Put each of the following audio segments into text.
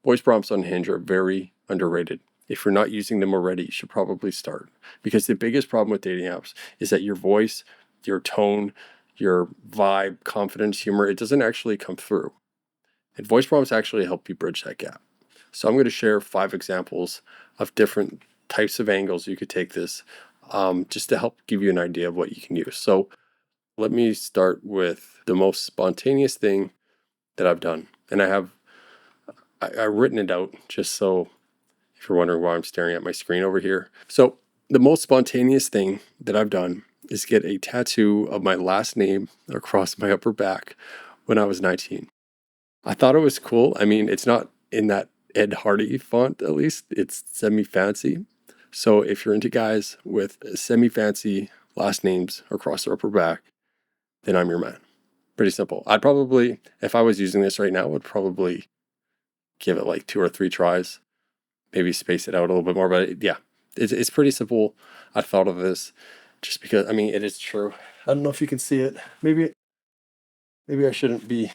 Voice prompts on Hinge are very underrated. If you're not using them already, you should probably start. Because the biggest problem with dating apps is that your voice, your tone, your vibe, confidence, humor, it doesn't actually come through. And voice prompts actually help you bridge that gap. So I'm going to share 5 examples of different types of angles you could take this, just to help give you an idea of what you can use. So let me start with the most spontaneous thing that I've done. And I've written it out just so if you're wondering why I'm staring at my screen over here. So the most spontaneous thing that I've done is get a tattoo of my last name across my upper back when I was 19. I thought it was cool. I mean, it's not in that Ed Hardy font, at least. It's semi-fancy. So if you're into guys with semi-fancy last names across their upper back, then I'm your man. Pretty simple. I'd probably, if I was using this right now, would probably give it like 2 or 3 tries. Maybe space it out a little bit more, but yeah, it's pretty simple. I thought of this just because, I mean, it is true. I don't know if you can see it. Maybe I shouldn't be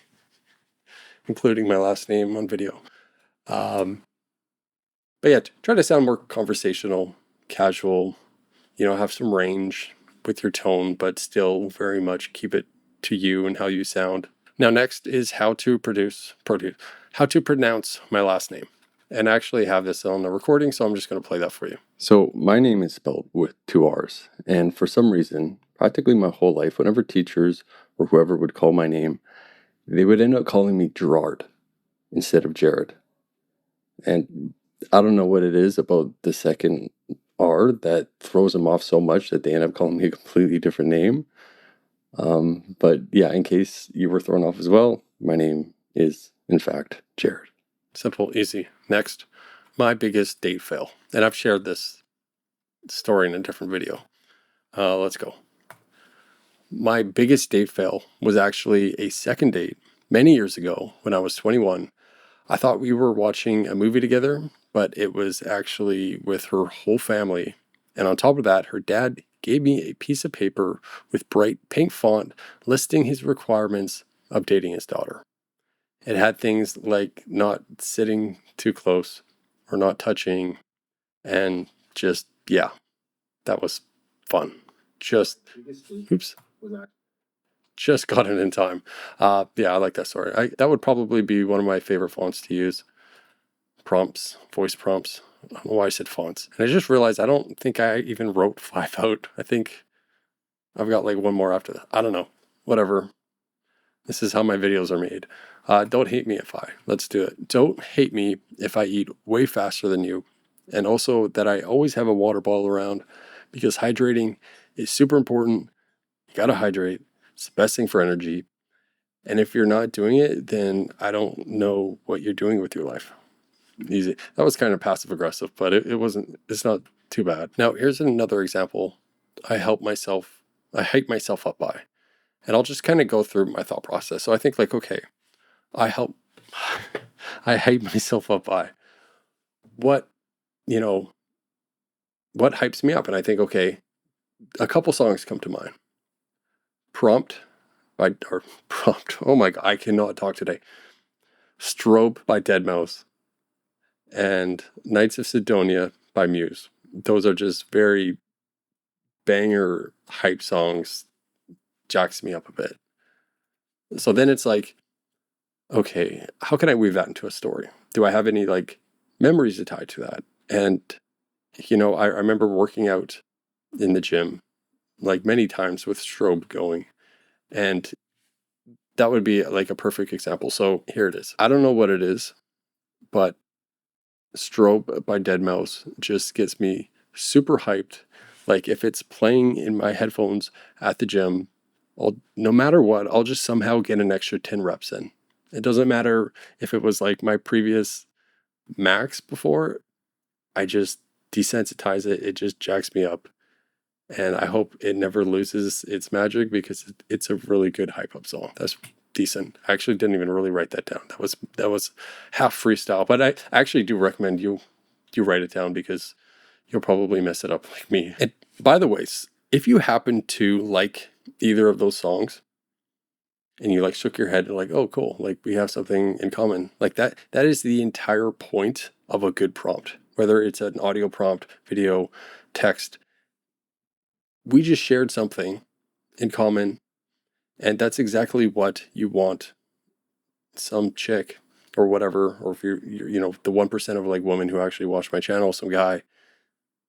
including my last name on video. Um, but yeah, try to sound more conversational, casual, have some range with your tone, but still very much keep it to you and how you sound. Now, next is how to pronounce my last name. And I actually have this on the recording, so I'm just going to play that for you. So my name is spelled with 2 R's. And for some reason, practically my whole life, whenever teachers or whoever would call my name, they would end up calling me Gerard instead of Jared. And I don't know what it is about the second R that throws them off so much that they end up calling me a completely different name. But yeah, in case you were thrown off as well, my name is, in fact, Jared. Simple, easy. Next, my biggest date fail. And I've shared this story in a different video. Let's go. My biggest date fail was actually a second date many years ago when I was 21. I thought we were watching a movie together, but it was actually with her whole family. And on top of that, her dad gave me a piece of paper with bright pink font listing his requirements of dating his daughter. It had things like not sitting too close or not touching, and just, yeah, that was fun. Just got it in time. Yeah, I like that story. That would probably be one of my favorite fonts to use. Voice prompts. I don't know why I said fonts. And I just realized I don't think I even wrote 5 out. I think I've got like 1 more after that. I don't know. Whatever. This is how my videos are made. Don't hate me let's do it. Don't hate me if I eat way faster than you. And also that I always have a water bottle around, because hydrating is super important. You gotta hydrate. It's the best thing for energy. And if you're not doing it, then I don't know what you're doing with your life. Easy. That was kind of passive aggressive, but it's not too bad. Now, here's another example I hype myself up by. And I'll just kind of go through my thought process. So I think like, okay, I hype myself up by what, what hypes me up. And I think, okay, a couple songs come to mind. Prompt. Oh my God, I cannot talk today. Strobe by Deadmau5 and Knights of Sidonia by Muse. Those are just very banger hype songs. Jacks me up a bit. So then it's like, okay, how can I weave that into a story? Do I have any like memories to tie to that? And, I remember working out in the gym like many times with Strobe going, and that would be like a perfect example. So here it is. I don't know what it is, but Strobe by Deadmau5 just gets me super hyped. Like if it's playing in my headphones at the gym, no matter what, I'll just somehow get an extra 10 reps in. It doesn't matter if it was like my previous max before. I just desensitize it. It just jacks me up. And I hope it never loses its magic, because it's a really good hype up song. That's decent. I actually didn't even really write that down. That was half freestyle, but I actually do recommend you write it down, because you'll probably mess it up like me. And by the way, if you happen to like either of those songs, and you like shook your head and like, oh, cool, like we have something in common. Like that is the entire point of a good prompt, whether it's an audio prompt, video, text. We just shared something in common, and that's exactly what you want some chick or whatever, or if you're the 1% of like women who actually watch my channel, some guy.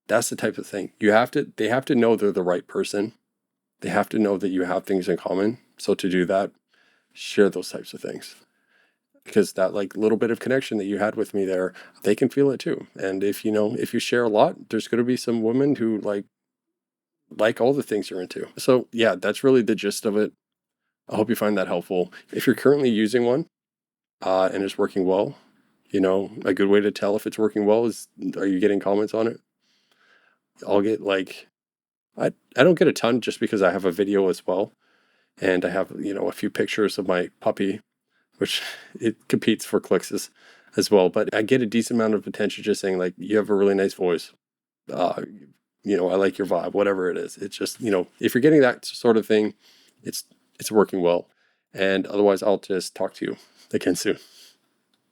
That's the type of thing they have to know they're the right person. They have to know that you have things in common. So to do that, share those types of things, because that like little bit of connection that you had with me there, they can feel it too. And if you share a lot, there's going to be some women who like all the things you're into. So yeah, that's really the gist of it. I hope you find that helpful. If you're currently using one and it's working well, a good way to tell if it's working well is, are you getting comments on it? I'll get like, I don't get a ton just because I have a video as well. And I have, a few pictures of my puppy, which it competes for clicks as well. But I get a decent amount of attention just saying like, you have a really nice voice. I like your vibe, whatever it is. It's just, if you're getting that sort of thing, it's working well. And otherwise, I'll just talk to you again soon.